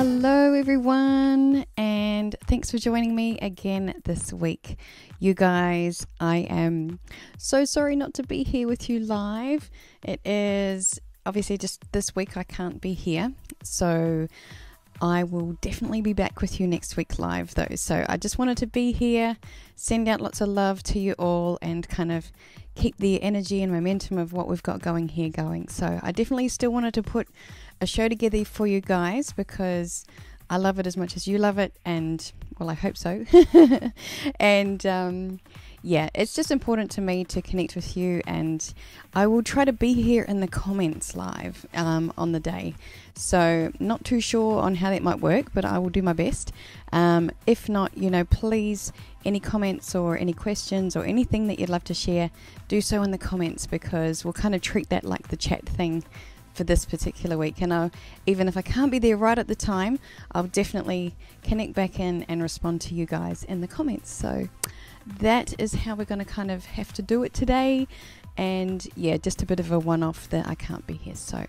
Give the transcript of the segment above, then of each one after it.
Hello everyone, and thanks for joining me again this week. You guys, I am so sorry not to be here with you live. It is obviously just this week I can't be here, so I will definitely be back with you next week live though. So I just wanted to be here, send out lots of love to you all, and kind of keep the energy and momentum of what we've got going here going. So I definitely still wanted to put a show together for you guys because I love it as much as you love it, and well, I hope so. And yeah, it's just important to me to connect with you, and I will try to be here in the comments live on the day. So not too sure on how that might work, but I will do my best. If not, you know, please, any comments or any questions or anything that you'd love to share, do so in the comments, because we'll kind of treat that like the chat thing for this particular week. And even if I can't be there right at the time, I'll definitely connect back in and respond to you guys in the comments. So that is how we're going to kind of have to do it today. And yeah, just a bit of a one-off that I can't be here. So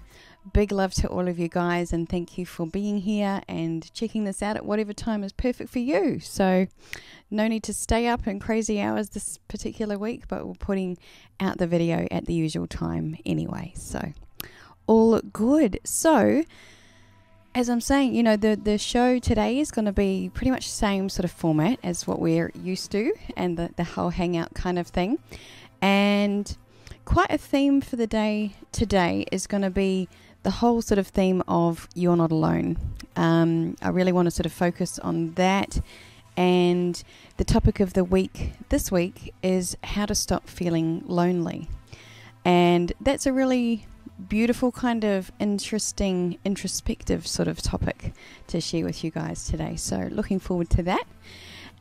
big love to all of you guys, and thank you for being here and checking this out at whatever time is perfect for you. So no need to stay up in crazy hours this particular week, but we're putting out the video at the usual time anyway. So all good. So as I'm saying, you know, the show today is going to be pretty much the same sort of format as what we're used to, and the whole hangout kind of thing. And quite a theme for the day today is going to be the whole sort of theme of you're not alone. I really want to sort of focus on that. And the topic of the week this week is how to stop feeling lonely. And that's a really beautiful kind of interesting introspective sort of topic to share with you guys today. So looking forward to that.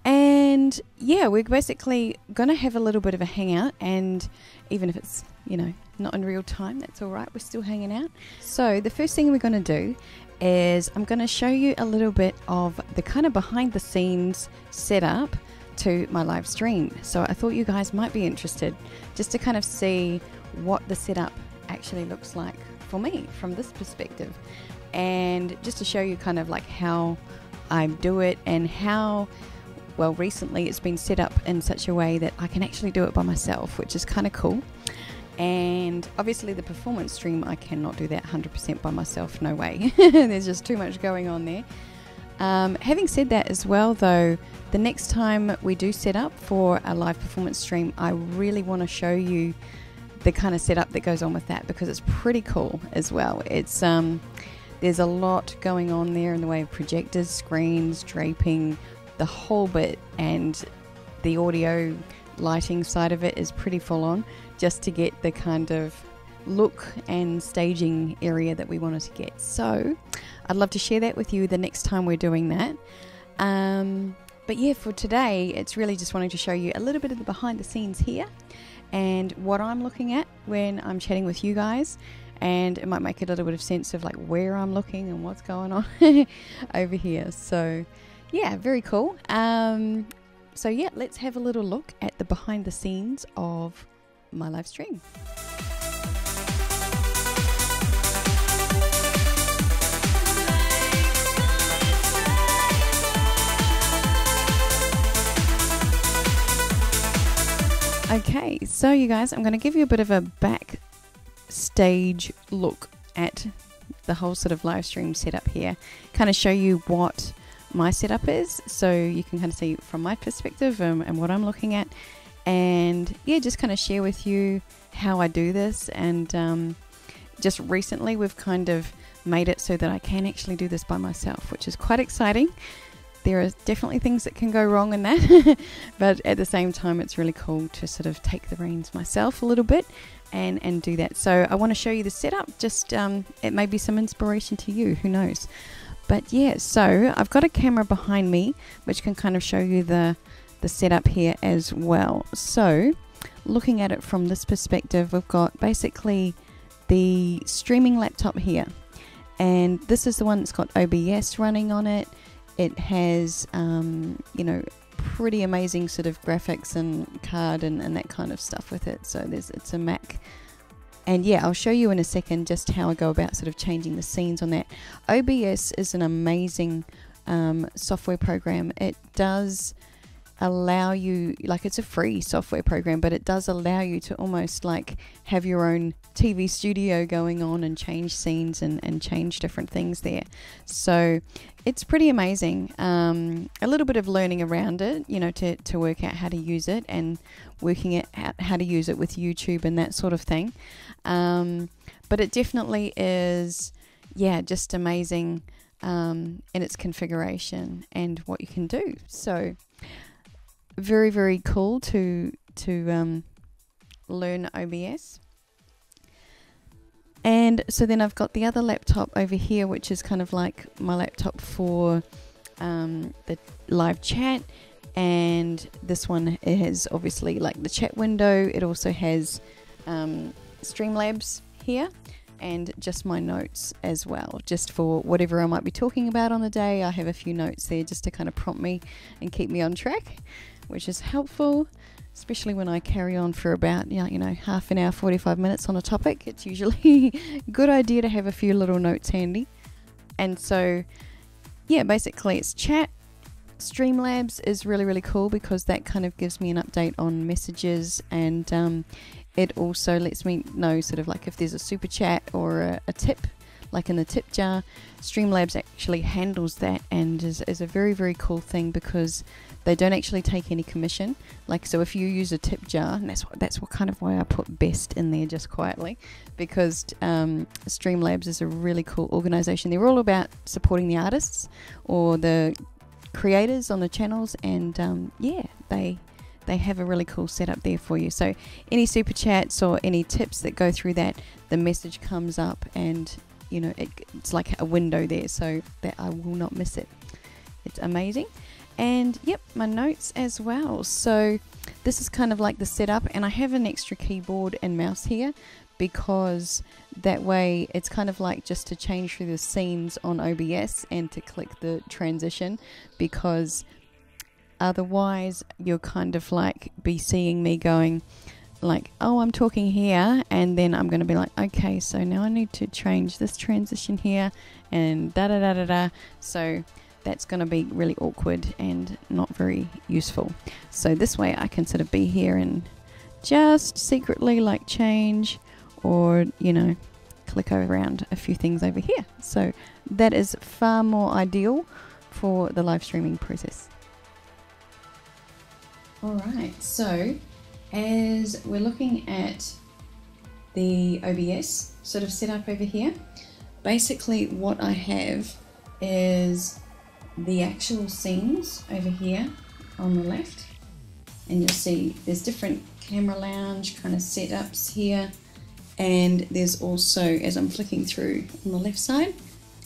And yeah, we're basically going to have a little bit of a hangout, and even if it's, you know, not in real time, that's all right. We're still hanging out. So the first thing we're going to do is I'm going to show you a little bit of the kind of behind the scenes setup to my live stream. So I thought you guys might be interested just to kind of see what the setup actually looks like for me from this perspective, and just to show you kind of like how I do it, and how well recently it's been set up in such a way that I can actually do it by myself, which is kind of cool. And obviously the performance stream, I cannot do that 100% by myself, no way. There's just too much going on there. Having said that as well though, the next time we do set up for a live performance stream, I really want to show you the kind of setup that goes on with that, because it's pretty cool as well. It's there's a lot going on there in the way of projectors, screens, draping, the whole bit, and the audio lighting side of it is pretty full on, just to get the kind of look and staging area that we wanted to get. So I'd love to share that with you the next time we're doing that. But yeah, for today, it's really just wanting to show you a little bit of the behind the scenes here, and what I'm looking at when I'm chatting with you guys, and it might make a little bit of sense of like where I'm looking and what's going on over here. So yeah, very cool. So yeah, let's have a little look at the behind the scenes of my live stream. Okay, so you guys, I'm going to give you a bit of a backstage look at the whole sort of live stream setup here, kind of show you what my setup is, so you can kind of see from my perspective and what I'm looking at, and yeah, just kind of share with you how I do this. And just recently we've kind of made it so that I can actually do this by myself, which is quite exciting. There are definitely things that can go wrong in that, but at the same time it's really cool to sort of take the reins myself a little bit and do that. So I want to show you the setup, just it may be some inspiration to you, who knows. But yeah, so I've got a camera behind me which can kind of show you the setup here as well. So looking at it from this perspective, we've got basically the streaming laptop here, and this is the one that's got OBS running on it. It has you know, pretty amazing sort of graphics and card and that kind of stuff with it. So it's a Mac And yeah, I'll show you in a second just how I go about sort of changing the scenes on that. OBS is an amazing software program. It does allow you, like, it's a free software program, but it does allow you to almost like have your own TV studio going on and change scenes and change different things there. So it's pretty amazing. A little bit of learning around it, you know, to work out how to use it, and working out how to use it with YouTube and that sort of thing. But it definitely is, yeah, just amazing in its configuration and what you can do. So very, very cool to learn OBS. And so then I've got the other laptop over here, which is kind of like my laptop for the live chat. And this one has obviously like the chat window. It also has Streamlabs here, and just my notes as well, just for whatever I might be talking about on the day. I have a few notes there just to kind of prompt me and keep me on track, which is helpful, especially when I carry on for about, you know, half an hour, 45 minutes on a topic. It's usually a good idea to have a few little notes handy. And so, yeah, basically it's chat. Streamlabs is really, really cool because that kind of gives me an update on messages, and it also lets me know sort of like if there's a super chat or a tip, like in the tip jar. Streamlabs actually handles that, and is a very, very cool thing because they don't actually take any commission. Like, so if you use a tip jar, and that's what kind of why I put best in there just quietly, because Streamlabs is a really cool organization. They're all about supporting the artists or the creators on the channels, and yeah, they have a really cool setup there for you. So any super chats or any tips that go through that, the message comes up, and you know, it's like a window there, so that I will not miss it. It's amazing. And yep, my notes as well. So this is kind of like the setup, and I have an extra keyboard and mouse here because that way it's kind of like just to change through the scenes on OBS and to click the transition, because otherwise you'll kind of like be seeing me going like, oh, I'm talking here, and then I'm going to be like, okay, so now I need to change this transition here, and da da da da da. So that's going to be really awkward and not very useful. So this way I can sort of be here and just secretly like change, or, you know, click around a few things over here. So that is far more ideal for the live streaming process. Alright, so as we're looking at the OBS sort of setup over here, basically what I have is the actual scenes over here on the left, and you'll see there's different camera lounge kind of setups here, and there's also, as I'm flicking through on the left side,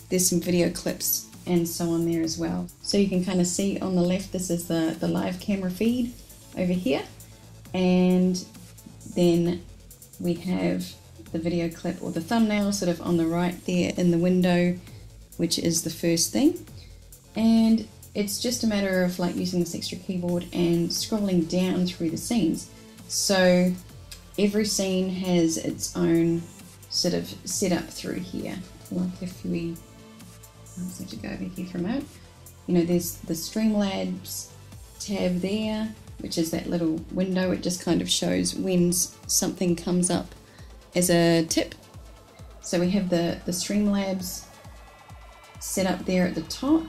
there's some video clips and so on there as well. So you can kind of see on the left, this is the live camera feed over here, and then we have the video clip or the thumbnail sort of on the right there in the window, which is the first thing. And it's just a matter of like using this extra keyboard and scrolling down through the scenes. So every scene has its own sort of setup through here. Like if we, I'll just have to go over here for a moment. You know, there's the Streamlabs tab there, which is that little window. It just kind of shows when something comes up as a tip. So we have the Streamlabs set up there at the top.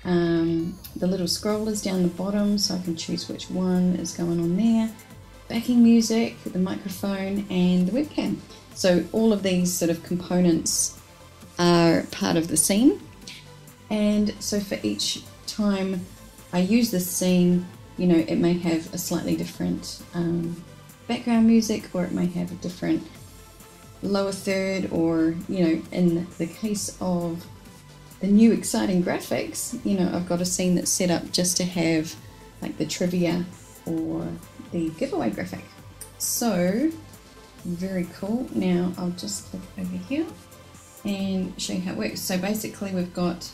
The little scrollers down the bottom, so I can choose which one is going on there. Backing music, the microphone, and the webcam. So all of these sort of components are part of the scene. And so for each time I use this scene, you know, it may have a slightly different background music, or it may have a different lower third, or, you know, in the case of the new exciting graphics, you know, I've got a scene that's set up just to have like the trivia or the giveaway graphic. So very cool. Now I'll just click over here and show you how it works. So basically we've got,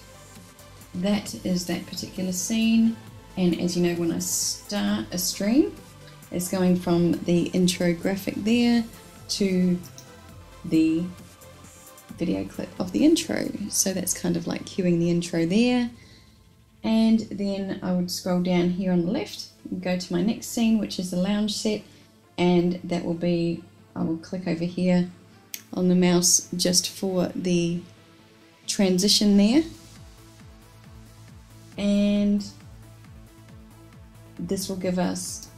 that is that particular scene, and as you know, when I start a stream, it's going from the intro graphic there to the video clip of the intro. So that's kind of like cueing the intro there. And then I would scroll down here on the left and go to my next scene, which is the lounge set, and that will be, I will click over here on the mouse just for the transition there, and this will give us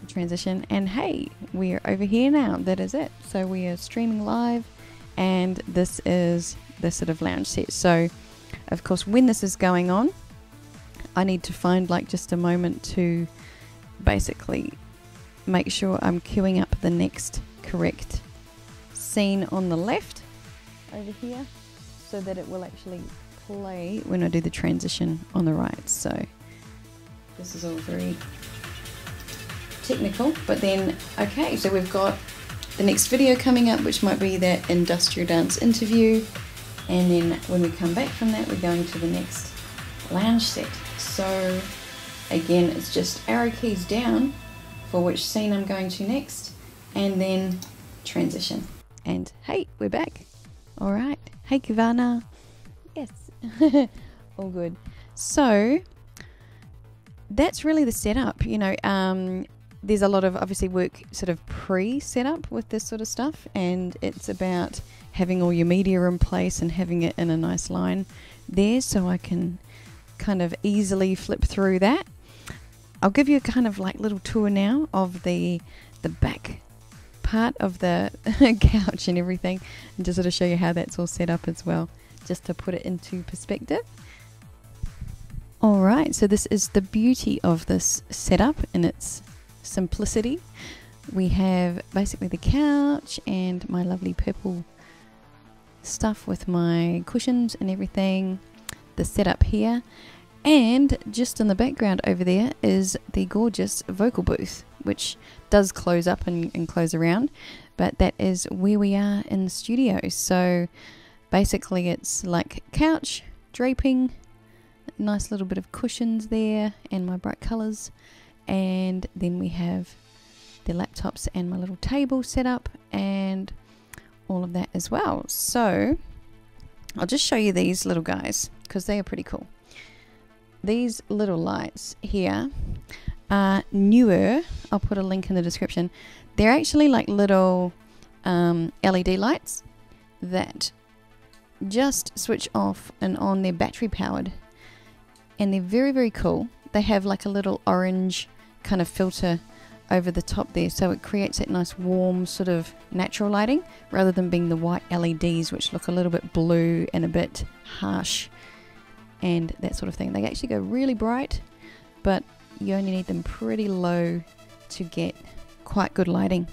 a transition, and hey, we are over here now. That is it. So we are streaming live, and this is the sort of lounge set. So of course when this is going on, I need to find like just a moment to basically make sure I'm queuing up the next correct scene on the left over here, so that it will actually play when I do the transition on the right. So this is all very technical, but then okay, so we've got the next video coming up, which might be that industrial dance interview, and then when we come back from that, we're going to the next lounge set. So again, it's just arrow keys down for which scene I'm going to next, and then transition. And hey, we're back. All right. Hey, Kivana. Yes. All good. So that's really the setup. You know, there's a lot of obviously work sort of pre-setup with this sort of stuff, and it's about having all your media in place and having it in a nice line there, so I can kind of easily flip through that. I'll give you a kind of like little tour now of the back part of the couch and everything, and just sort of show you how that's all set up as well, just to put it into perspective. Alright, so this is the beauty of this setup in its simplicity. We have basically the couch and my lovely purple stuff with my cushions and everything, the setup here, and just in the background over there is the gorgeous vocal booth, which does close up and close around, but that is where we are in the studio. So basically it's like couch, draping, nice little bit of cushions there, and my bright colours, and then we have the laptops and my little table set up and all of that as well. So I'll just show you these little guys because they are pretty cool. These little lights here are newer. I'll put a link in the description. They're actually like little LED lights that just switch off and on. They're battery powered, and they're very, very cool. They have like a little orange kind of filter over the top there, so it creates that nice warm sort of natural lighting rather than being the white LEDs, which look a little bit blue and a bit harsh and that sort of thing. They actually go really bright, but you only need them pretty low to get quite good lighting.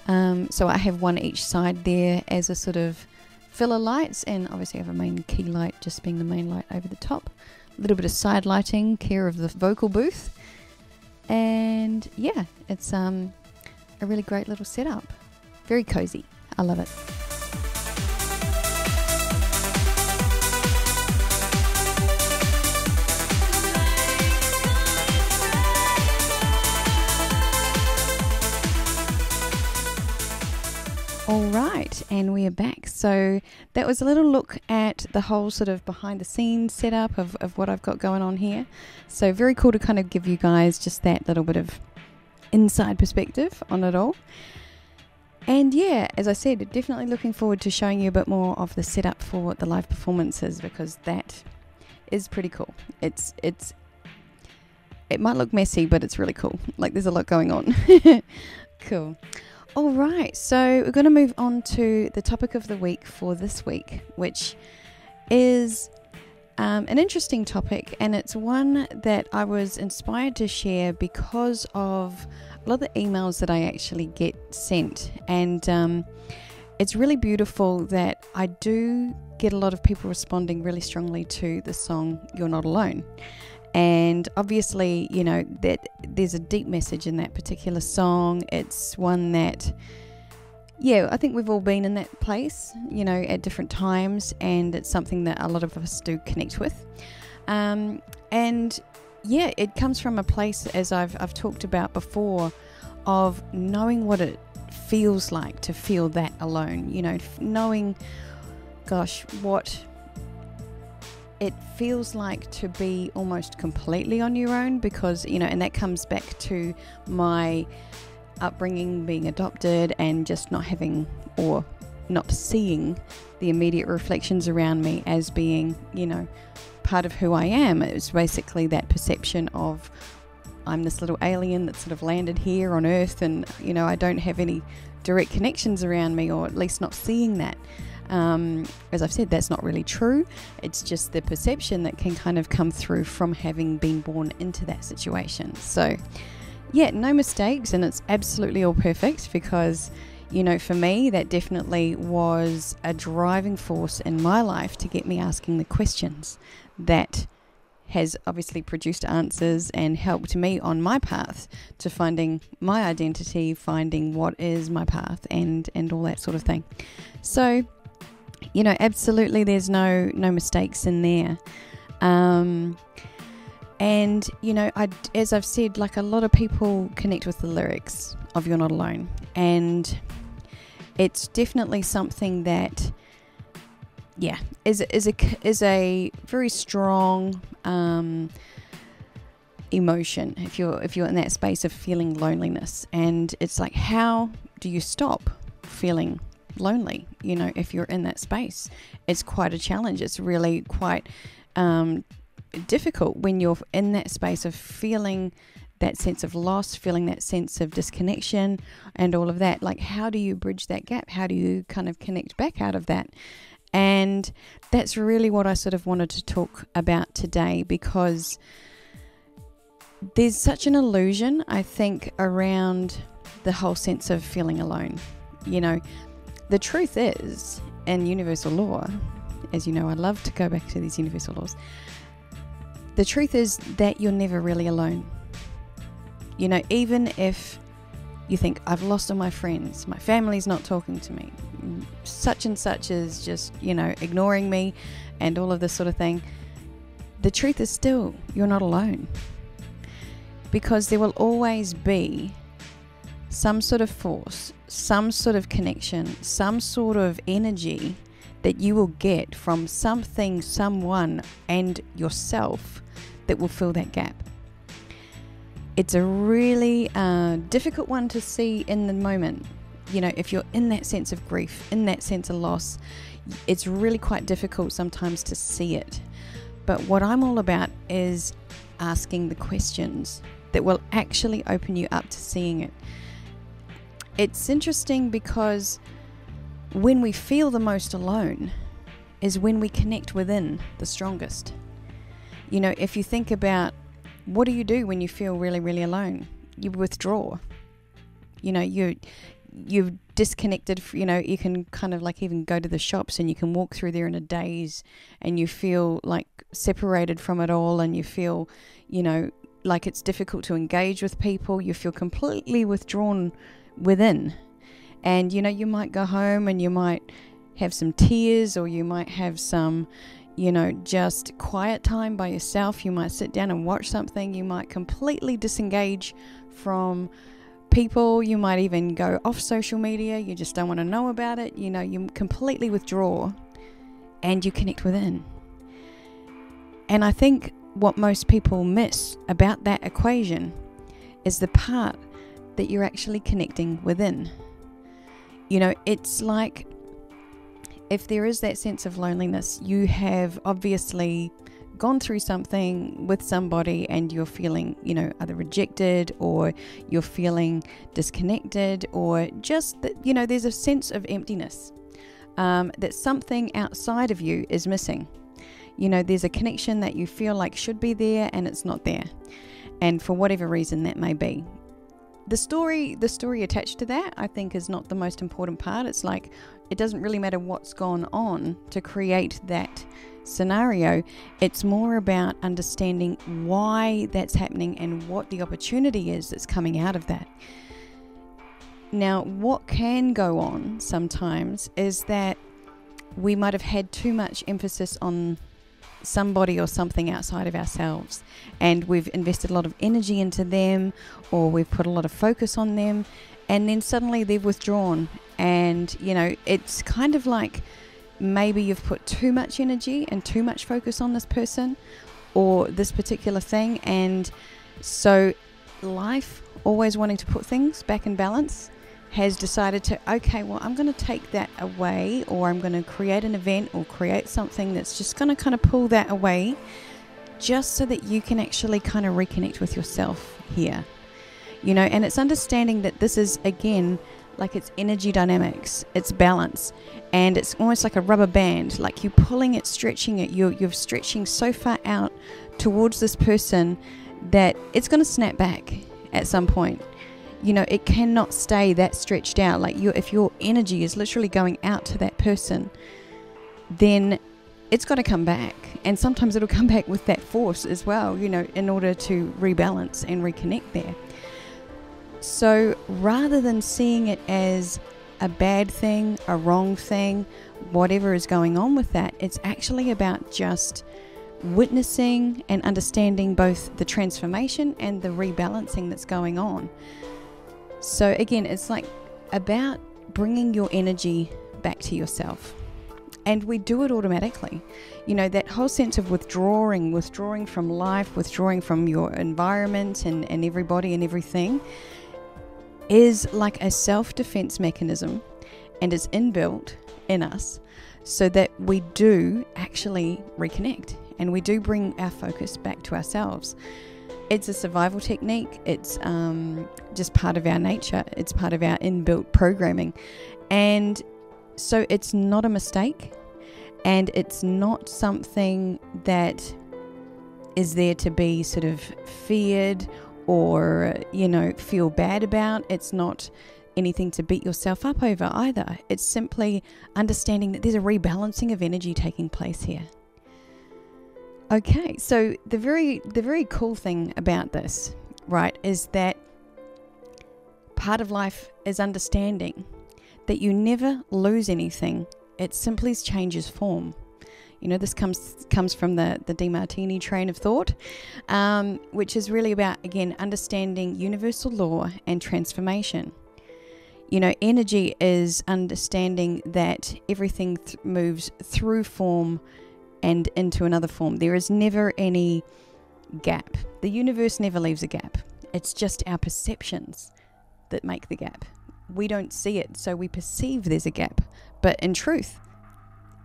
So I have one each side there as a sort of filler lights, and obviously I have a main key light just being the main light over the top. A little bit of side lighting, care of the vocal booth, and yeah, it's a really great little setup. Very cozy. I love it. Alright, and we are back. So that was a little look at the whole sort of behind the scenes setup of what I've got going on here. So very cool to kind of give you guys just that little bit of inside perspective on it all. And yeah, as I said, definitely looking forward to showing you a bit more of the setup for the live performances, because that is pretty cool. It might look messy, but it's really cool. Like there's a lot going on. Cool. Alright, so we're going to move on to the topic of the week for this week, which is an interesting topic, and it's one that I was inspired to share because of a lot of the emails that I actually get sent, and it's really beautiful that I do get a lot of people responding really strongly to the song You're Not Alone. And obviously, you know, that there's a deep message in that particular song. It's one that, yeah, I think we've all been in that place, you know, at different times, and it's something that a lot of us do connect with. And yeah, it comes from a place, as I've talked about before, of knowing what it feels like to feel that alone, knowing, gosh, what it feels like to be almost completely on your own, because, and that comes back to my upbringing, being adopted, and just not having or not seeing the immediate reflections around me as being, part of who I am. It was basically that perception of I'm this little alien that sort of landed here on Earth, and, I don't have any direct connections around me, or at least not seeing that. As I've said, that's not really true. It's just the perception that can kind of come through from having been born into that situation. So, yeah, no mistakes, and it's absolutely all perfect, because, for me, that definitely was a driving force in my life to get me asking the questions that has obviously produced answers and helped me on my path to finding my identity, finding what is my path, and all that sort of thing. So, absolutely there's no mistakes in there. And, as I've said, like, a lot of people connect with the lyrics of You're Not Alone. And it's definitely something that, is a very strong emotion if you're in that space of feeling loneliness. And it's like, how do you stop feeling lonely? If you're in that space, it's quite a challenge. It's really quite difficult when you're in that space of feeling that sense of loss, feeling that sense of disconnection, and all of that. Like, how do you bridge that gap? How do you kind of connect back out of that? And that's really what I sort of wanted to talk about today, because there's such an illusion, I think, around the whole sense of feeling alone. The truth is, in universal law, as you know, I love to go back to these universal laws. The truth is that you're never really alone. Even if you think, I've lost all my friends, my family's not talking to me, such and such is just, ignoring me, and all of this sort of thing, the truth is still, you're not alone. Because there will always be some sort of force, some sort of connection, some sort of energy that you will get from something, someone, and yourself that will fill that gap. It's a really difficult one to see in the moment. If you're in that sense of grief, in that sense of loss, it's really quite difficult sometimes to see it. But what I'm all about is asking the questions that will actually open you up to seeing it. It's interesting because when we feel the most alone is when we connect within the strongest. If you think about, what do you do when you feel really, really alone? You withdraw. You've disconnected. You can kind of like even go to the shops and you can walk through there in a daze, and you feel like separated from it all, and you feel, like it's difficult to engage with people. You feel completely withdrawn within. And, you might go home and you might have some tears, or you might have some, just quiet time by yourself. You might sit down and watch something. You might completely disengage from people. You might even go off social media. You just don't want to know about it. You completely withdraw and you connect within. And I think what most people miss about that equation is the part that you're actually connecting within. It's like, if there is that sense of loneliness, you have obviously gone through something with somebody and you're feeling, either rejected, or you're feeling disconnected, or just that, there's a sense of emptiness, that something outside of you is missing. There's a connection that you feel like should be there and it's not there. And for whatever reason that may be. The story attached to that, I think, is not the most important part. It's like, it doesn't really matter what's gone on to create that scenario. It's more about understanding why that's happening and what the opportunity is that's coming out of that. Now, what can go on sometimes is that we might have had too much emphasis on somebody or something outside of ourselves, and we've invested a lot of energy into them, or we've put a lot of focus on them, and then suddenly they've withdrawn, and it's kind of like maybe you've put too much energy and too much focus on this person or this particular thing, and so life, always wanting to put things back in balance, has decided to, okay, well, I'm going to take that away, or I'm going to create an event or create something that's just going to kind of pull that away, just so that you can actually kind of reconnect with yourself here. And it's understanding that this is, again, like it's energy dynamics, it's balance, and it's almost like a rubber band, like you're pulling it, stretching it, you're stretching so far out towards this person that it's going to snap back at some point. It cannot stay that stretched out. Like if your energy is literally going out to that person, then it's got to come back, and sometimes it'll come back with that force as well, in order to rebalance and reconnect there. So rather than seeing it as a bad thing, a wrong thing, whatever is going on with that, it's actually about just witnessing and understanding both the transformation and the rebalancing that's going on. So again, it's like about bringing your energy back to yourself. And we do it automatically. That whole sense of withdrawing from life, withdrawing from your environment and everybody and everything, is like a self-defense mechanism, and it's inbuilt in us so that we do actually reconnect and we do bring our focus back to ourselves. It's a survival technique. It's just part of our nature. It's part of our inbuilt programming. And so it's not a mistake, and it's not something that is there to be sort of feared or, feel bad about. It's not anything to beat yourself up over either. It's simply understanding that there's a rebalancing of energy taking place here. Okay, so the very cool thing about this, right, is that part of life is understanding that you never lose anything. It simply changes form. This comes from the DeMartini train of thought, which is really about, again, understanding universal law and transformation. Energy is understanding that everything moves through form and into another form. There is never any gap. The universe never leaves a gap. It's just our perceptions that make the gap. We don't see it, so we perceive there's a gap. But in truth,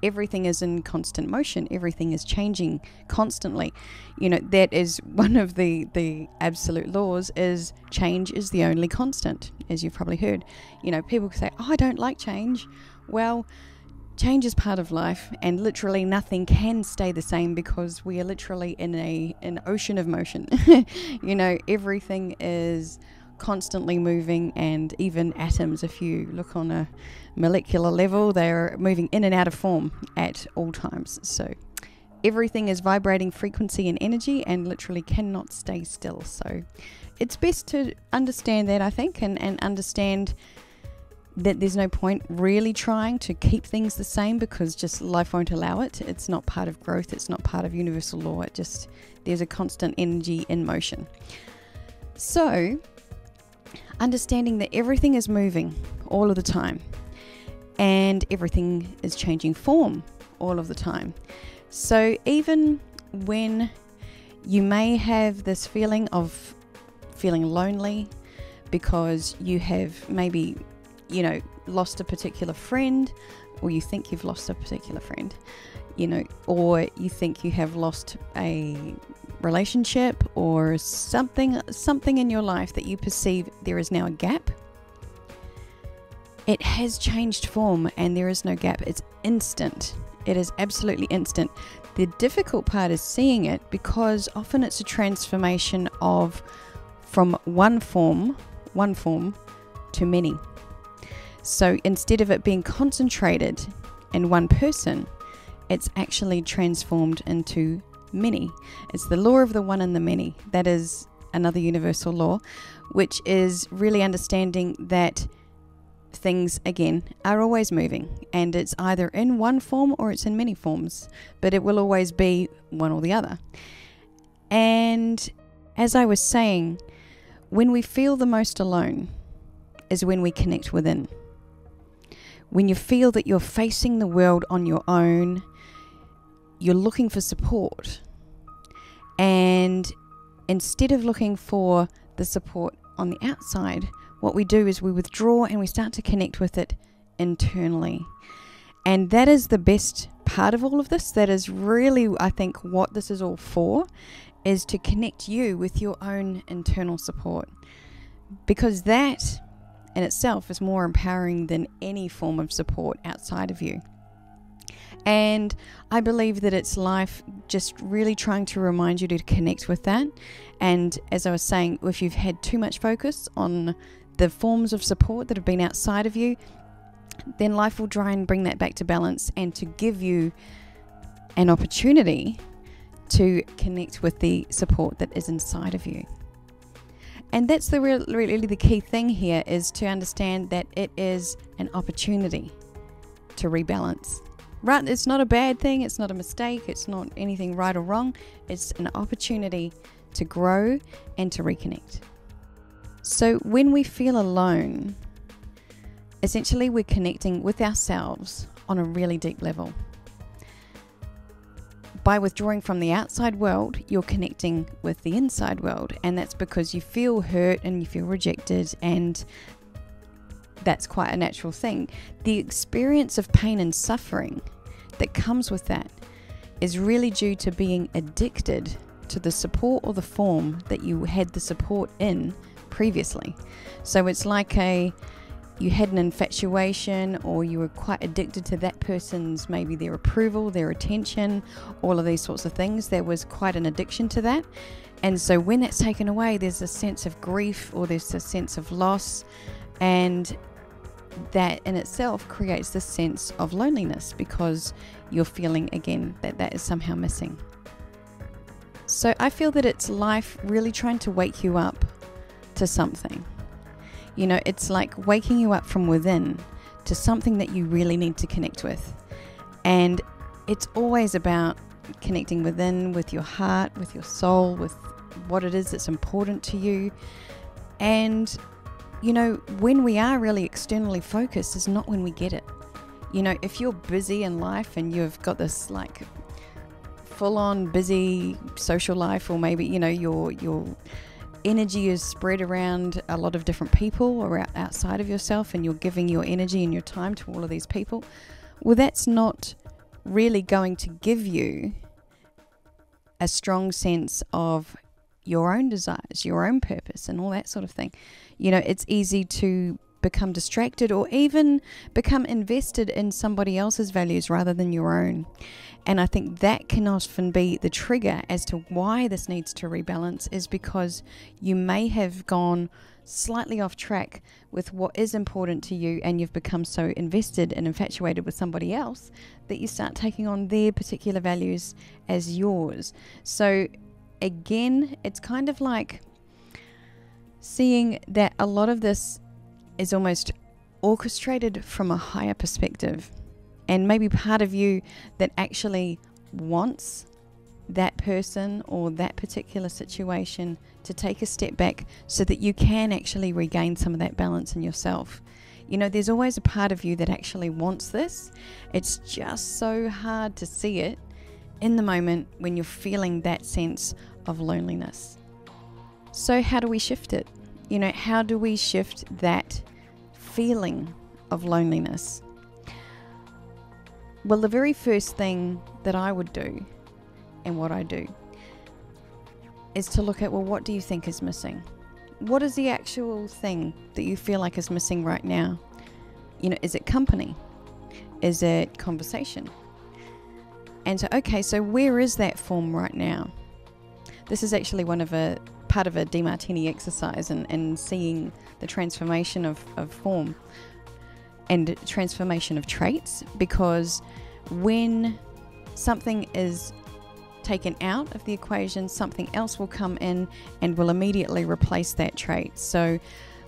everything is in constant motion. Everything is changing constantly. That is one of the absolute laws, is change is the only constant, as you've probably heard. People say, oh, I don't like change. Well, change is part of life, and literally nothing can stay the same because we are literally in an ocean of motion. Everything is constantly moving, and even atoms, if you look on a molecular level, they're moving in and out of form at all times. So everything is vibrating frequency and energy and literally cannot stay still. So it's best to understand that, I think, and understand that there's no point really trying to keep things the same, because just life won't allow it. It's not part of growth. It's not part of universal law. There's a constant energy in motion. So understanding that everything is moving all of the time, and everything is changing form all of the time. So even when you may have this feeling of feeling lonely because you have maybe, lost a particular friend, or you think you've lost a particular friend, or you think you have lost a relationship or something in your life that you perceive there is now a gap. It has changed form and there is no gap. It's instant. It is absolutely instant. The difficult part is seeing it, because often it's a transformation from one form to many. So instead of it being concentrated in one person, it's actually transformed into many. It's the law of the one and the many. That is another universal law, which is really understanding that things, again, are always moving, and it's either in one form or it's in many forms, but it will always be one or the other. And as I was saying, when we feel the most alone is when we connect within. When you feel that you're facing the world on your own, you're looking for support. And instead of looking for the support on the outside, what we do is we withdraw and we start to connect with it internally. And that is the best part of all of this. That is really, I think, what this is all for, is to connect you with your own internal support. Because that in itself is more empowering than any form of support outside of you. And I believe that it's life just really trying to remind you to connect with that. And as I was saying, if you've had too much focus on the forms of support that have been outside of you, then life will try and bring that back to balance and to give you an opportunity to connect with the support that is inside of you. And that's really the key thing here, is to understand that it is an opportunity to rebalance. Right? It's not a bad thing. It's not a mistake. It's not anything right or wrong. It's an opportunity to grow and to reconnect. So when we feel alone, essentially we're connecting with ourselves on a really deep level. By withdrawing from the outside world, you're connecting with the inside world, and that's because you feel hurt and you feel rejected, and that's quite a natural thing. The experience of pain and suffering that comes with that is really due to being addicted to the support or the form that you had the support in previously. So it's like you had an infatuation, or you were quite addicted to that person's, maybe their approval, their attention, all of these sorts of things. There was quite an addiction to that. And so when that's taken away, there's a sense of grief, or there's a sense of loss, and that in itself creates this sense of loneliness, because you're feeling again that is somehow missing. So I feel that it's life really trying to wake you up to something. You know, it's like waking you up from within to something that you really need to connect with. And it's always about connecting within, with your heart, with your soul, with what it is that's important to you. And, you know, when we are really externally focused is not when we get it. You know, if you're busy in life and you've got this like full-on busy social life, or maybe, you know, your energy is spread around a lot of different people or outside of yourself, and you're giving your energy and your time to all of these people, well, that's not really going to give you a strong sense of your own desires, your own purpose, and all that sort of thing. You know, it's easy to become distracted, or even become invested in somebody else's values rather than your own. And I think that can often be the trigger as to why this needs to rebalance, is because you may have gone slightly off track with what is important to you, and you've become so invested and infatuated with somebody else that you start taking on their particular values as yours. So again, it's kind of like seeing that a lot of this is almost orchestrated from a higher perspective, and maybe part of you that actually wants that person or that particular situation to take a step back so that you can actually regain some of that balance in yourself. You know, there's always a part of you that actually wants this. It's just so hard to see it in the moment when you're feeling that sense of loneliness. So how do we shift it? You know, how do we shift that feeling of loneliness? Well, the very first thing that I would do, and what I do, is to look at, well, what do you think is missing? What is the actual thing that you feel like is missing right now? You know, is it company? Is it conversation? And so, okay, so where is that form right now? This is actually part of a DeMartini exercise, and seeing the transformation of form and transformation of traits, because when something is taken out of the equation, something else will come in and will immediately replace that trait. So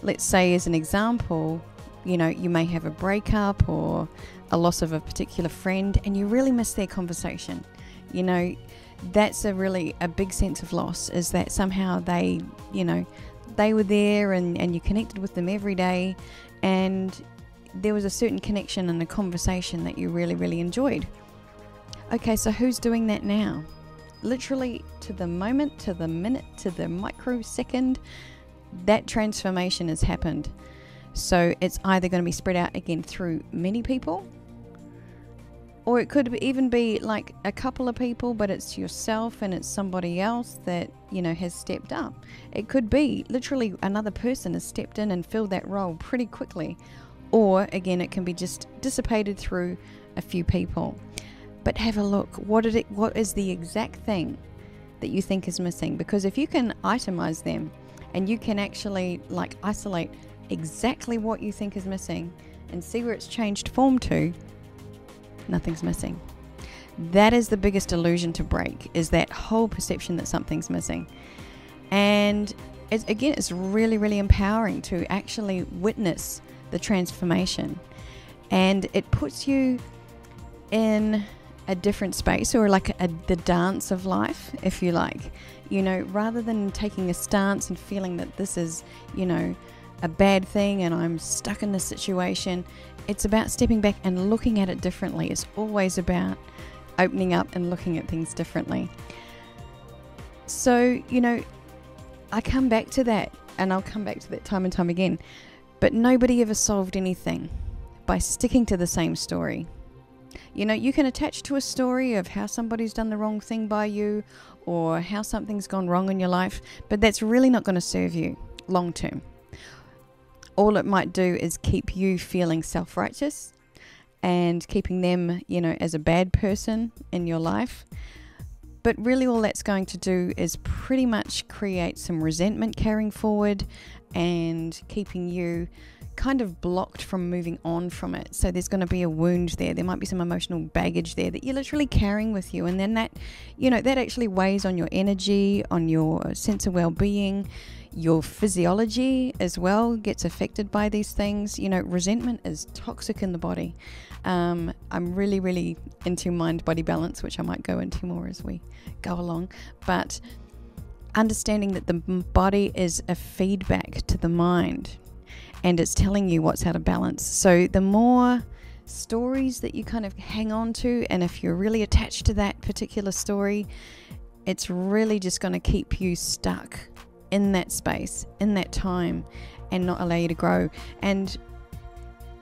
let's say, as an example, you know, you may have a breakup or a loss of a particular friend, and you really miss their conversation. You know, that's a big sense of loss, is that somehow they, you know, they were there and you connected with them every day, and there was a certain connection and a conversation that you really, really enjoyed. Okay, so who's doing that now? Literally to the moment, to the minute, to the microsecond, that transformation has happened. So it's either going to be spread out again through many people, or it could even be like a couple of people, but it's yourself and it's somebody else that, you know, has stepped up. It could be literally another person has stepped in and filled that role pretty quickly. Or again, it can be just dissipated through a few people. But have a look. What is the exact thing that you think is missing? Because if you can itemize them and you can actually like isolate exactly what you think is missing and see where it's changed form to, nothing's missing. That is the biggest illusion to break, is that whole perception that something's missing. And it's really, really empowering to actually witness the transformation. And it puts you in a different space, or like the dance of life, if you like. You know, rather than taking a stance and feeling that this is, you know, a bad thing and I'm stuck in this situation, it's about stepping back and looking at it differently. It's always about opening up and looking at things differently. So, you know, I come back to that, and I'll come back to that time and time again, but nobody ever solved anything by sticking to the same story. You know, you can attach to a story of how somebody's done the wrong thing by you, or how something's gone wrong in your life, but that's really not going to serve you long term. All it might do is keep you feeling self-righteous and keeping them, you know, as a bad person in your life. But really all that's going to do is pretty much create some resentment carrying forward and keeping you kind of blocked from moving on from it. So there's going to be a wound there. There might be some emotional baggage there that you're literally carrying with you. And then that, you know, that actually weighs on your energy, on your sense of well-being. Your physiology as well gets affected by these things. You know, resentment is toxic in the body. I'm really, really into mind-body balance, which I might go into more as we go along. But understanding that the body is a feedback to the mind, and it's telling you what's out of balance. So the more stories that you kind of hang on to, and if you're really attached to that particular story, it's really just going to keep you stuck in that space, in that time, and not allow you to grow. And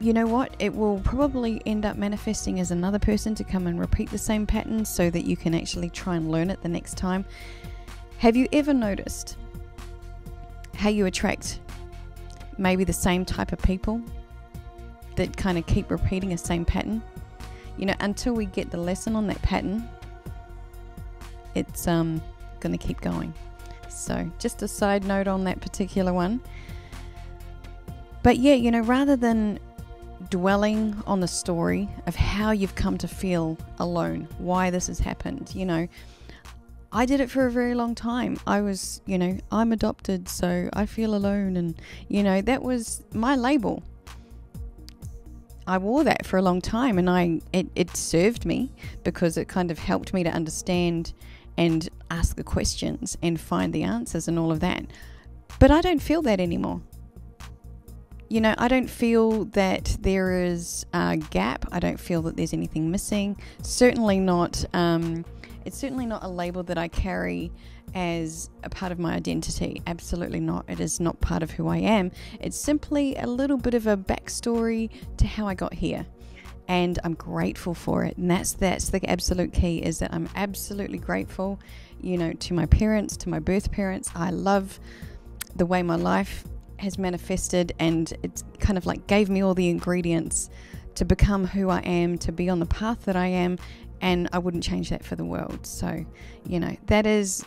you know what? It will probably end up manifesting as another person to come and repeat the same pattern so that you can actually try and learn it the next time. Have you ever noticed how you attract maybe the same type of people that kind of keep repeating a same pattern? You know, until we get the lesson on that pattern, it's going to keep going. So just a side note on that particular one. But yeah, you know, rather than dwelling on the story of how you've come to feel alone, why this has happened, you know, I did it for a very long time. I was, you know, I'm adopted, so I feel alone, and you know, that was my label. I wore that for a long time, and it served me because it kind of helped me to understand and ask the questions and find the answers and all of that. But I don't feel that anymore. You know, I don't feel that there is a gap. I don't feel that there's anything missing. Certainly not, it's certainly not a label that I carry as a part of my identity. Absolutely not. It is not part of who I am. It's simply a little bit of a backstory to how I got here. And I'm grateful for it. And that's the absolute key, is that I'm absolutely grateful, you know, to my parents, to my birth parents. I love the way my life has manifested, and it's kind of like gave me all the ingredients to become who I am, to be on the path that I am, and I wouldn't change that for the world. So, you know, that is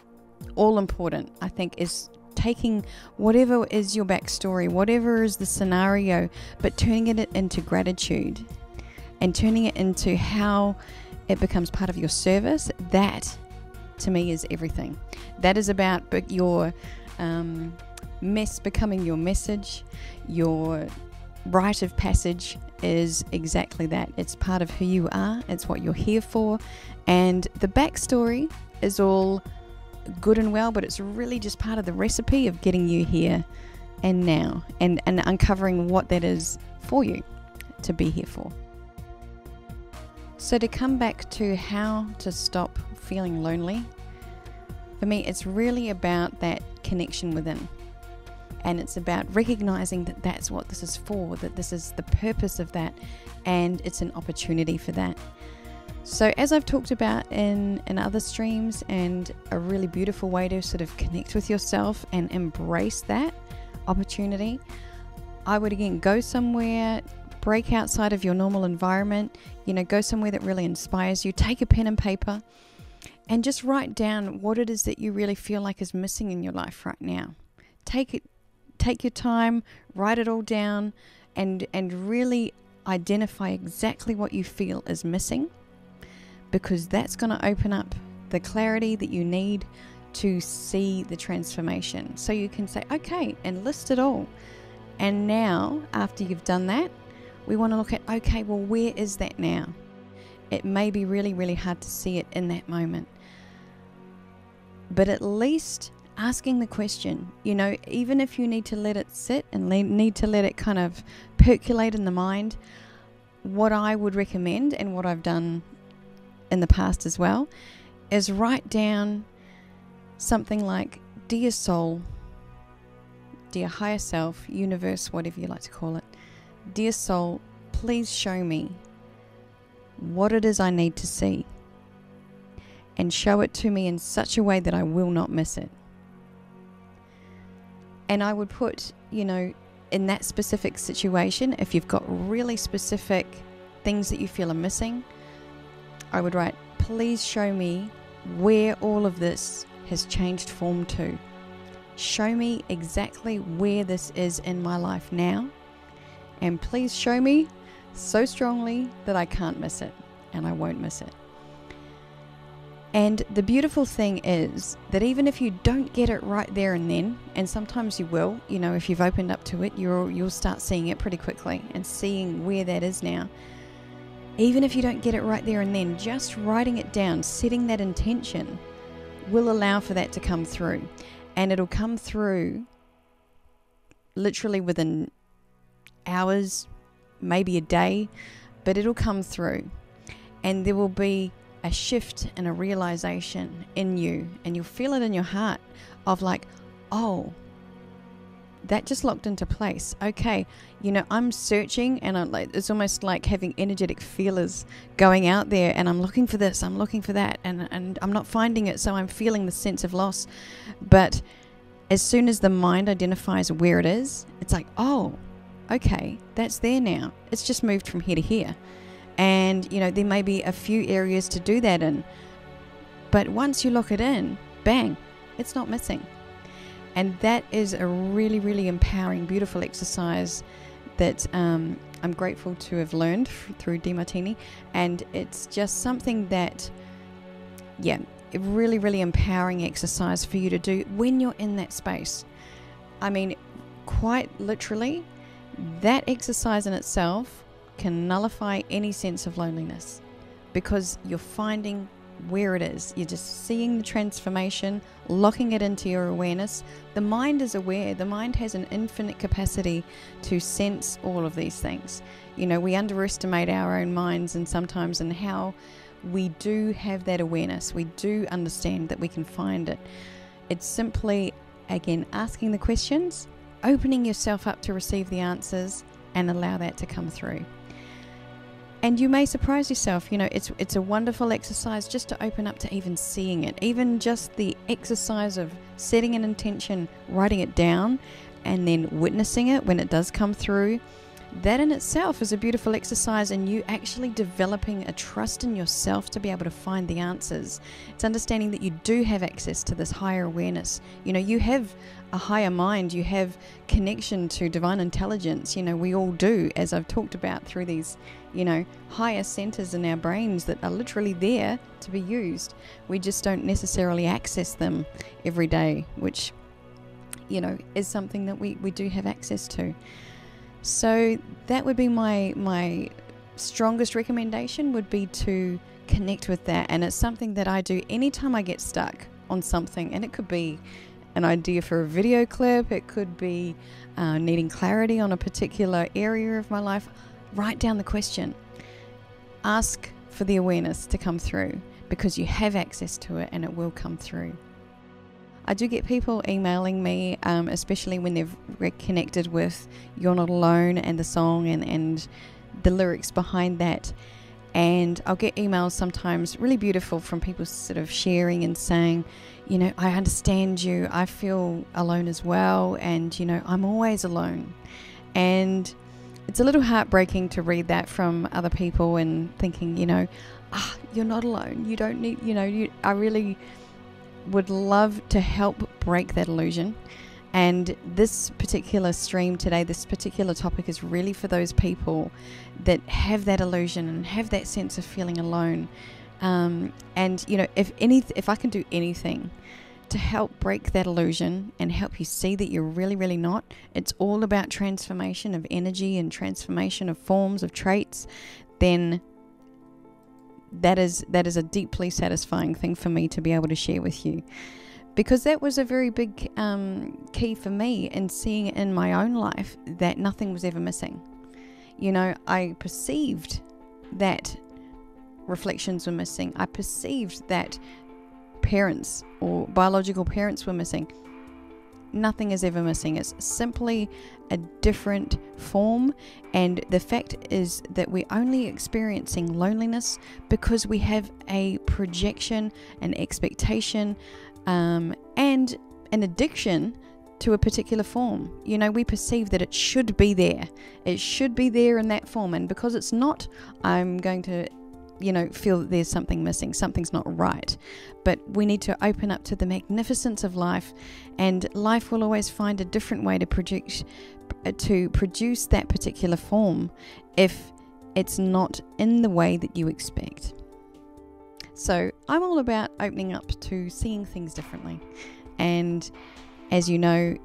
all important, I think, is taking whatever is your backstory, whatever is the scenario, but turning it into gratitude and turning it into how it becomes part of your service. That, to me, is everything. That is about your mess becoming your message. Your rite of passage is exactly that. It's part of who you are. It's what you're here for. And the backstory is all good and well, but it's really just part of the recipe of getting you here and now, and uncovering what that is for you to be here for. So to come back to how to stop feeling lonely, for me, it's really about that connection within. And it's about recognizing that that's what this is for, that this is the purpose of that, and it's an opportunity for that. So as I've talked about in other streams, and a really beautiful way to sort of connect with yourself and embrace that opportunity, I would again go somewhere, break outside of your normal environment, go somewhere that really inspires you, take a pen and paper, and just write down what it is that you really feel like is missing in your life right now. Take your time, write it all down, and really identify exactly what you feel is missing, because that's going to open up the clarity that you need to see the transformation. So you can say, okay, and list it all. And now, after you've done that, we want to look at, okay, well, where is that now? It may be really, really hard to see it in that moment. But at least asking the question, even if you need to let it sit and need to let it kind of percolate in the mind, what I would recommend, and what I've done in the past as well, is write down something like, dear soul, dear higher self, universe, whatever you like to call it, dear soul, please show me what it is I need to see, and show it to me in such a way that I will not miss it. And I would put, in that specific situation, if you've got really specific things that you feel are missing, I would write, please show me where all of this has changed form to. Show me exactly where this is in my life now, and please show me so strongly that I can't miss it, and I won't miss it. And the beautiful thing is that even if you don't get it right there and then, and sometimes you will, if you've opened up to it, you'll start seeing it pretty quickly and seeing where that is now. Even if you don't get it right there and then, just writing it down, setting that intention, will allow for that to come through. And it'll come through literally within hours, maybe a day, but it'll come through. And there will be a shift and a realization in you, and you'll feel it in your heart of like, oh, that just locked into place. Okay, I'm searching, and it's almost like having energetic feelers going out there, and I'm looking for this, I'm looking for that, and I'm not finding it, so I'm feeling the sense of loss. But as soon as the mind identifies where it is, it's like, oh, okay, that's there now. It's just moved from here to here. And, there may be a few areas to do that in. But once you lock it in, bang, it's not missing. And that is a really, really empowering, beautiful exercise that I'm grateful to have learned through DeMartini. And it's just something that, a really, really empowering exercise for you to do when you're in that space. I mean, quite literally, that exercise in itself can nullify any sense of loneliness, because you're finding where it is. You're just seeing the transformation, locking it into your awareness. The mind is aware. The mind has an infinite capacity to sense all of these things. We underestimate our own minds, and sometimes in how we do have that awareness. We do understand that we can find it. It's simply, again, asking the questions, opening yourself up to receive the answers, and allow that to come through. And you may surprise yourself, it's a wonderful exercise just to open up to even seeing it. Even just the exercise of setting an intention, writing it down, and then witnessing it when it does come through. That in itself is a beautiful exercise, and you actually developing a trust in yourself to be able to find the answers. It's understanding that you do have access to this higher awareness. You have a higher mind, you have connection to divine intelligence. We all do, as I've talked about through these, higher centers in our brains that are literally there to be used. We just don't necessarily access them every day, which, is something that we do have access to. So that would be my strongest recommendation, would be to connect with that. And it's something that I do anytime I get stuck. on something, and it could be an idea for a video clip, it could be needing clarity on a particular area of my life, write down the question. Ask for the awareness to come through, because you have access to it and it will come through. I do get people emailing me, especially when they've reconnected with You're Not Alone and the song and the lyrics behind that. And I'll get emails sometimes really beautiful from people sort of sharing and saying, you know, I understand you, I feel alone as well, and, you know, I'm always alone. And it's a little heartbreaking to read that from other people and thinking, you know, you're not alone. You don't need, you know, I really would love to help break that illusion. And this particular stream today, this particular topic is really for those people that have that illusion and have that sense of feeling alone. And, you know, if I can do anything to help break that illusion and help you see that you're really, really not, it's all about transformation of energy and transformation of forms, of traits, then that is a deeply satisfying thing for me to be able to share with you. Because that was a very big key for me in seeing in my own life that nothing was ever missing. You know, I perceived that reflections were missing. I perceived that parents or biological parents were missing. Nothing is ever missing. It's simply a different form, and the fact is that we're only experiencing loneliness because we have a projection, an expectation, and an addiction to a particular form. You know, we perceive that it should be there. It should be there in that form, and because it's not, I'm going to, you know, feel that there's something missing, something's not right. But we need to open up to the magnificence of life, and life will always find a different way to produce that particular form if it's not in the way that you expect. So I'm all about opening up to seeing things differently. And as you know,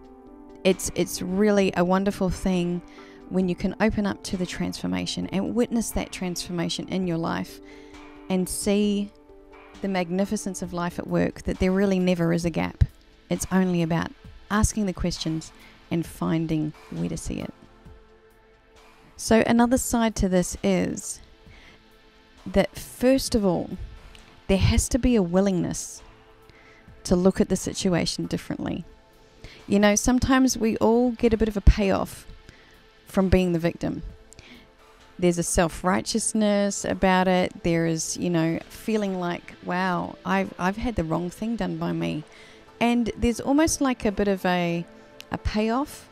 it's really a wonderful thing when you can open up to the transformation and witness that transformation in your life and see the magnificence of life at work, that there really never is a gap. It's only about asking the questions and finding where to see it. So another side to this is that, first of all, there has to be a willingness to look at the situation differently. You know, sometimes we all get a bit of a payoff from being the victim. There's a self-righteousness about it. There is, you know, feeling like, wow, I've had the wrong thing done by me. And there's almost like a bit of a payoff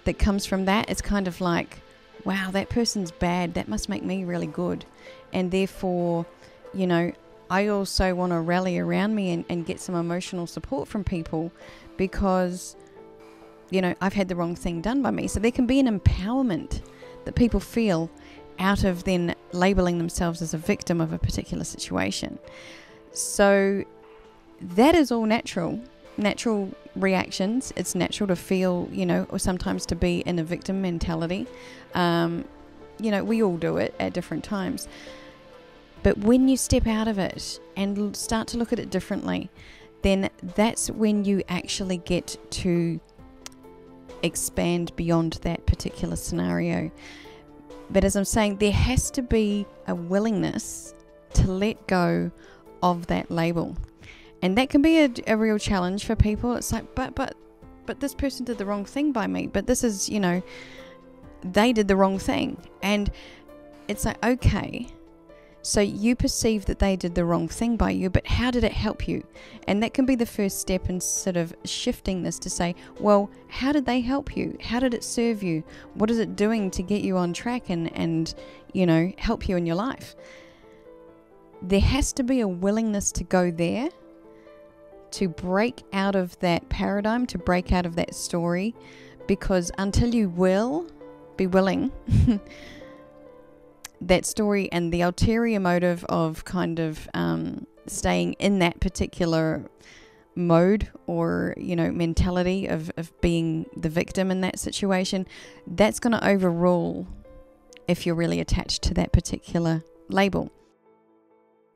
that comes from that. It's kind of like, wow, that person's bad. That must make me really good. And therefore, you know, I also want to rally around me and get some emotional support from people because, you know, I've had the wrong thing done by me. So there can be an empowerment that people feel out of then labeling themselves as a victim of a particular situation. So that is all natural reactions. It's natural to feel, you know, or sometimes to be in a victim mentality. You know, we all do it at different times. But when you step out of it and start to look at it differently, then that's when you actually get to expand beyond that particular scenario. But as I'm saying, there has to be a willingness to let go of that label. And that can be a real challenge for people. It's like, but this person did the wrong thing by me. But this is, you know, they did the wrong thing. And it's like, okay, so you perceive that they did the wrong thing by you, but how did it help you? And that can be the first step in sort of shifting this to say, well, how did they help you? How did it serve you? What is it doing to get you on track and you know, help you in your life? There has to be a willingness to go there, to break out of that paradigm, to break out of that story, because until you will be willing, that story and the ulterior motive of kind of staying in that particular mode or, you know, mentality of being the victim in that situation, that's going to overrule if you're really attached to that particular label.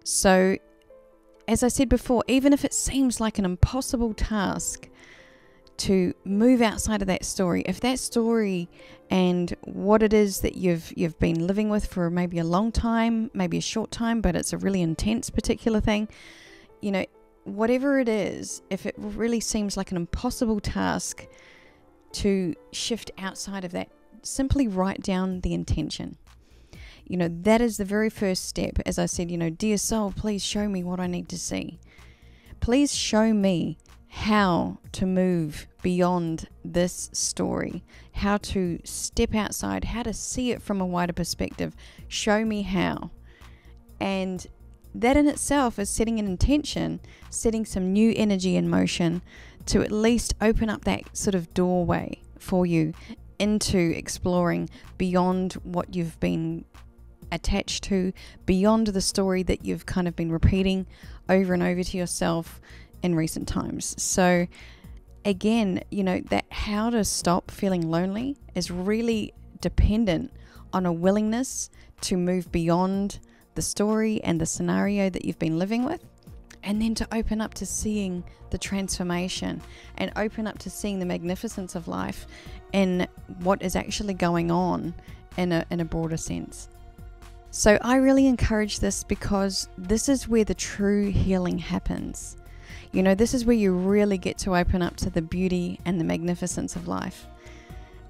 So as I said before, even if it seems like an impossible task to move outside of that story, if that story and what it is that you've been living with for maybe a long time, maybe a short time, but it's a really intense particular thing, you know, whatever it is, if it really seems like an impossible task to shift outside of that, simply write down the intention. You know, that is the very first step. As I said, you know, dear soul, please show me what I need to see. Please show me how to move beyond this story, how to step outside, how to see it from a wider perspective. Show me how. And that in itself is setting an intention, setting some new energy in motion to at least open up that sort of doorway for you into exploring beyond what you've been attached to, beyond the story that you've kind of been repeating over and over to yourself in recent times. So again, you know, that how to stop feeling lonely is really dependent on a willingness to move beyond the story and the scenario that you've been living with, and then to open up to seeing the transformation and open up to seeing the magnificence of life in what is actually going on in a broader sense. So I really encourage this because this is where the true healing happens. You know, this is where you really get to open up to the beauty and the magnificence of life.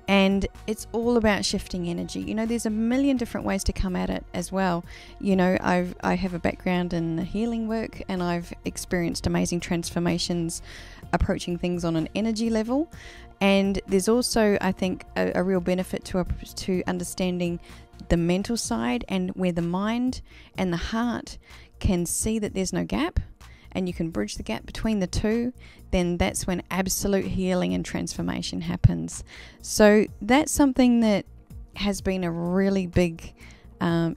And it's all about shifting energy. You know, there's a million different ways to come at it as well. You know, I have a background in healing work, and I've experienced amazing transformations approaching things on an energy level. And there's also, I think, a real benefit to understanding the mental side, and where the mind and the heart can see that there's no gap and you can bridge the gap between the two, then that's when absolute healing and transformation happens. So that's something that has been a really big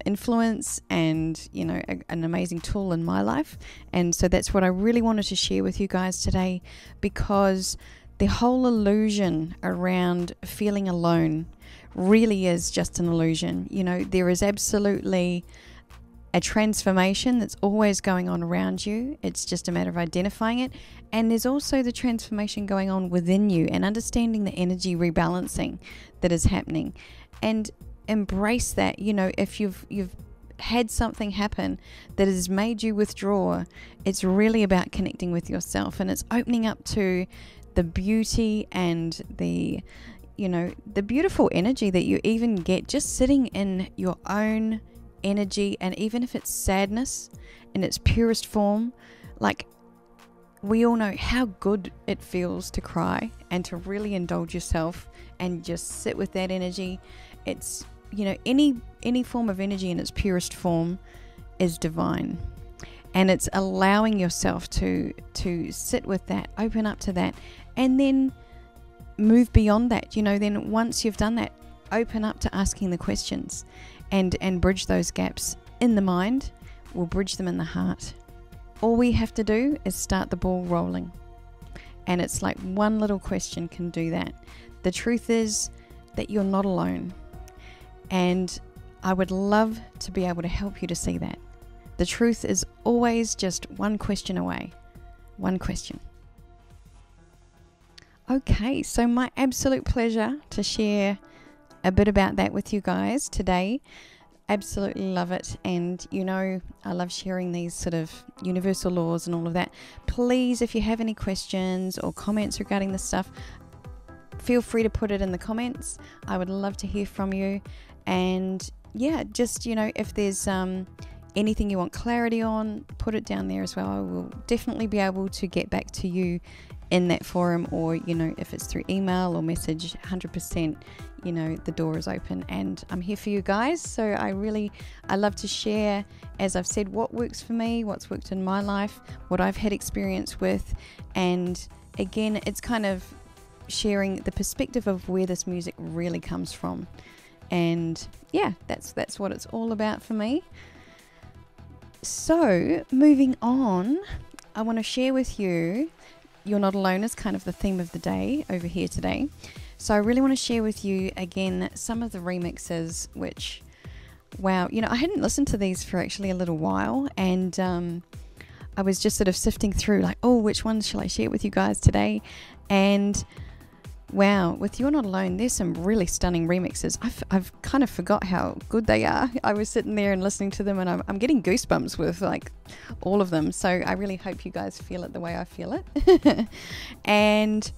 influence and, you know, an amazing tool in my life. And so that's what I really wanted to share with you guys today, because the whole illusion around feeling alone really is just an illusion. You know, there is absolutely a transformation that's always going on around you. It's just a matter of identifying it. And there's also the transformation going on within you, and understanding the energy rebalancing that is happening, and embrace that. You know, if you've had something happen that has made you withdraw, it's really about connecting with yourself, and it's opening up to the beauty and the, you know, the beautiful energy that you even get just sitting in your own energy. And even if it's sadness in its purest form, like, we all know how good it feels to cry and to really indulge yourself and just sit with that energy. It's, you know, any form of energy in its purest form is divine, and it's allowing yourself to sit with that, open up to that, and then move beyond that. You know, then once you've done that, open up to asking the questions and bridge those gaps in the mind. We'll bridge them in the heart. All we have to do is start the ball rolling. And it's like one little question can do that. The truth is that you're not alone. And I would love to be able to help you to see that. The truth is always just one question away. One question. Okay, so my absolute pleasure to share a bit about that with you guys today. Absolutely love it. And you know, I love sharing these sort of universal laws and all of that. Please, if you have any questions or comments regarding this stuff, feel free to put it in the comments. I would love to hear from you. And yeah, just, you know, if there's anything you want clarity on, put it down there as well. I will definitely be able to get back to you in that forum, or, you know, if it's through email or message, 100%, you know, the door is open and I'm here for you guys. So I love to share, as I've said, what works for me, what's worked in my life, what I've had experience with. And again, it's kind of sharing the perspective of where this music really comes from. And yeah, that's what it's all about for me. So moving on, I want to share with you, You're Not Alone is kind of the theme of the day over here today. So I really want to share with you again some of the remixes, which, wow, you know, I hadn't listened to these for actually a little while, and I was just sort of sifting through like, oh, which ones shall I share with you guys today? And wow, with You're Not Alone, there's some really stunning remixes. I've kind of forgot how good they are. I was sitting there and listening to them, and I'm getting goosebumps with like all of them. So I really hope you guys feel it the way I feel it. And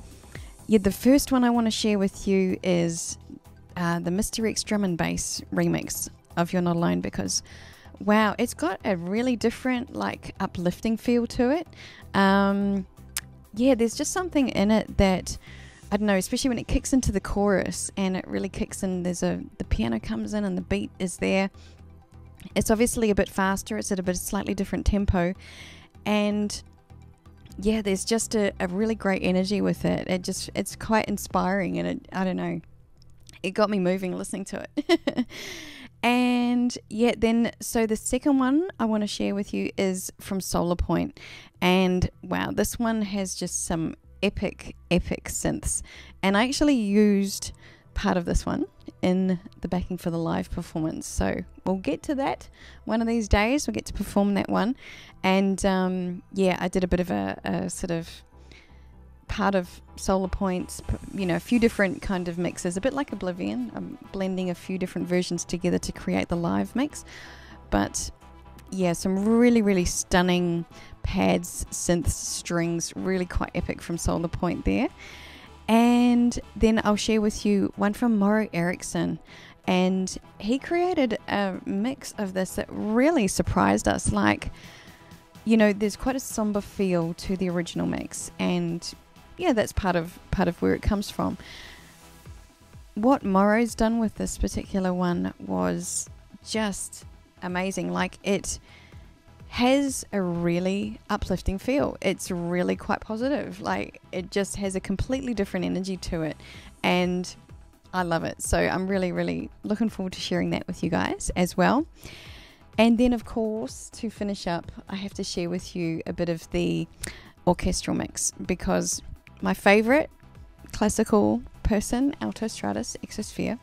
yeah, the first one I want to share with you is the Mr. X drum and bass remix of You're Not Alone, because wow, it's got a really different like uplifting feel to it. Yeah, there's just something in it that, I don't know, especially when it kicks into the chorus and it really kicks in, the piano comes in and the beat is there. It's obviously a bit faster, it's at a bit slightly different tempo, and yeah, there's just a really great energy with it. It's quite inspiring, and I don't know, it got me moving listening to it. And yeah, then so the second one I want to share with you is from Solar Point, and wow, this one has just some epic synths, and I actually used part of this one in the backing for the live performance, so we'll get to that one of these days. We'll get to perform that one. And yeah, I did a bit of a sort of part of Solar Point's, you know, a few different kind of mixes, a bit like Oblivion. I'm blending a few different versions together to create the live mix. But yeah, some really stunning pads, synths, strings, really quite epic from Solar Point there. And then I'll share with you one from Morrow Erickson, and he created a mix of this that really surprised us. Like, you know, there's quite a somber feel to the original mix, and yeah, that's part of where it comes from. What Morrow's done with this particular one was just amazing. Like, it has a really uplifting feel. It's really quite positive. Like, it just has a completely different energy to it, and I love it. So I'm really looking forward to sharing that with you guys as well. And then of course, to finish up, I have to share with you a bit of the orchestral mix, because my favorite classical person, Alto Stratus Exosphere,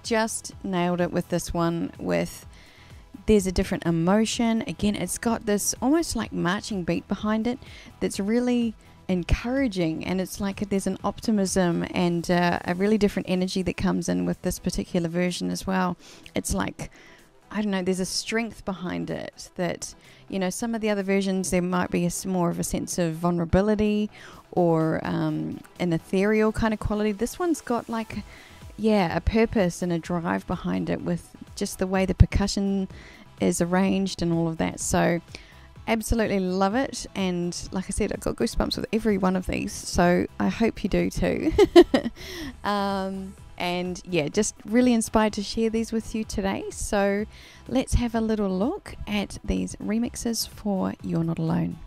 just nailed it with this one. With there's a different emotion. Again, it's got this almost like marching beat behind it that's really encouraging, and it's like there's an optimism and a really different energy that comes in with this particular version as well. It's like, I don't know, there's a strength behind it that, you know, some of the other versions there might be more of a sense of vulnerability or an ethereal kind of quality. This one's got like, yeah, a purpose and a drive behind it, with just the way the percussion is arranged and all of that. So absolutely love it, and like I said, I got goosebumps with every one of these, so I hope you do too. And yeah, just really inspired to share these with you today. So let's have a little look at these remixes for You're Not Alone.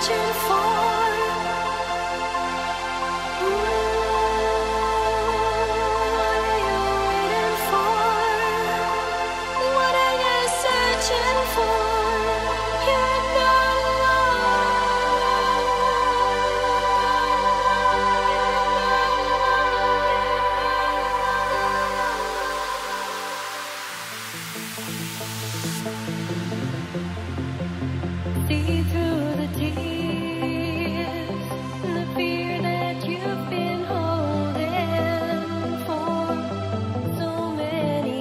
searching for? What are you waiting for? What are you searching for? You're not alone. See through the tears, the fear that you've been holding for so many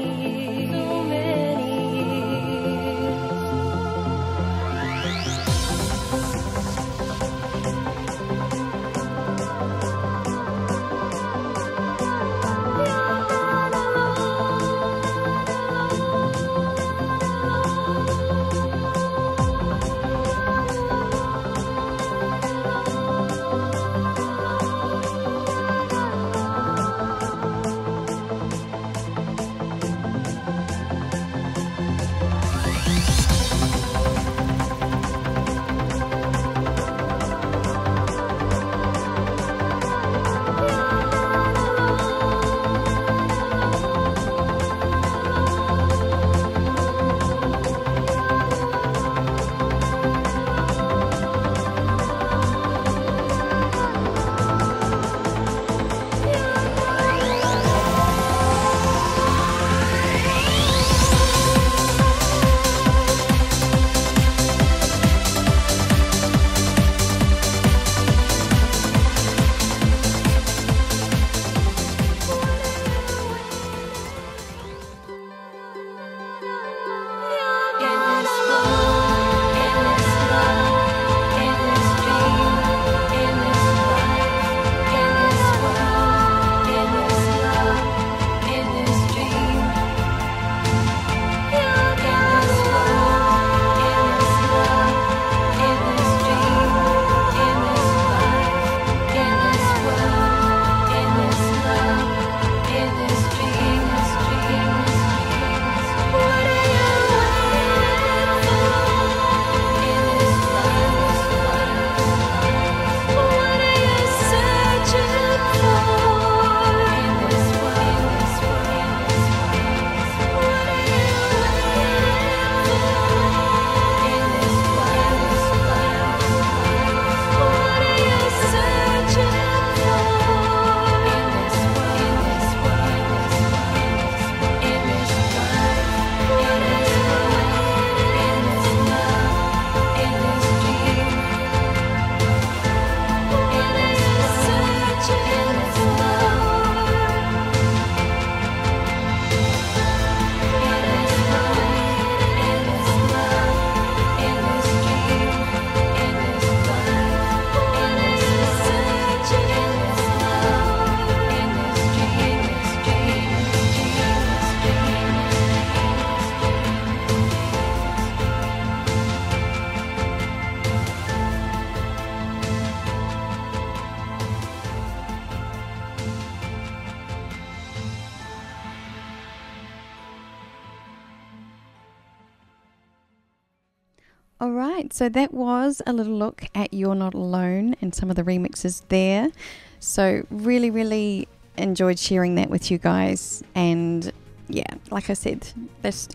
Alright, so that was a little look at You're Not Alone and some of the remixes there. So really enjoyed sharing that with you guys, and yeah, like I said,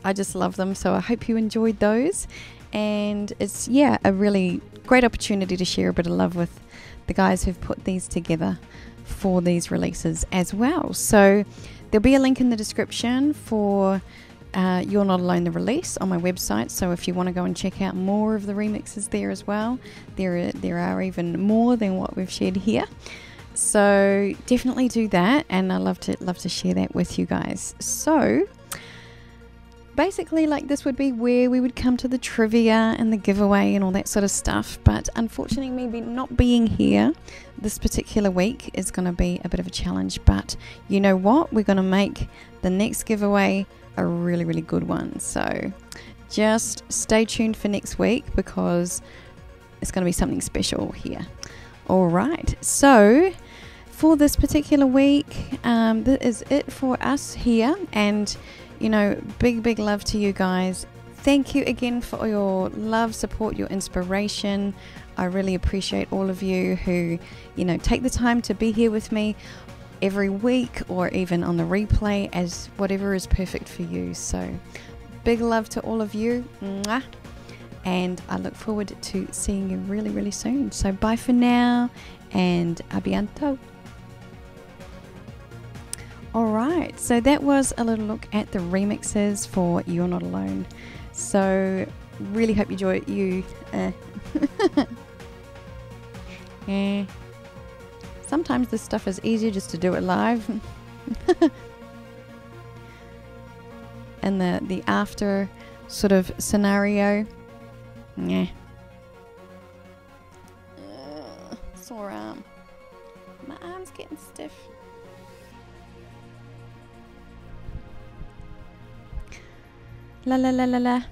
I just love them, so I hope you enjoyed those. And it's a really great opportunity to share a bit of love with the guys who've put these together for these releases as well. So there'll be a link in the description for You're Not Alone, the release, on my website. So if you want to go and check out more of the remixes there as well, there are even more than what we've shared here. So definitely do that, and I love to share that with you guys. So basically, like, this would be where we would come to the trivia and the giveaway and all that sort of stuff. But unfortunately, maybe not being here this particular week is going to be a bit of a challenge. But you know what? We're going to make the next giveaway a really good one. So just stay tuned for next week, because it's going to be something special here. All right. So for this particular week, that is it for us here. And you know, big love to you guys. thank you again for your love, support, your inspiration. I really appreciate all of you who, take the time to be here with me every week or even on the replay, as whatever is perfect for you. So big love to all of you. Mwah. And I look forward to seeing you really, really soon. So bye for now, and a bientôt. Alright, so that was a little look at the remixes for You're Not Alone. So really hope you sometimes this stuff is easier just to do it live. And the after sort of scenario. Yeah. Sore arm. My arm's getting stiff. La la la la la.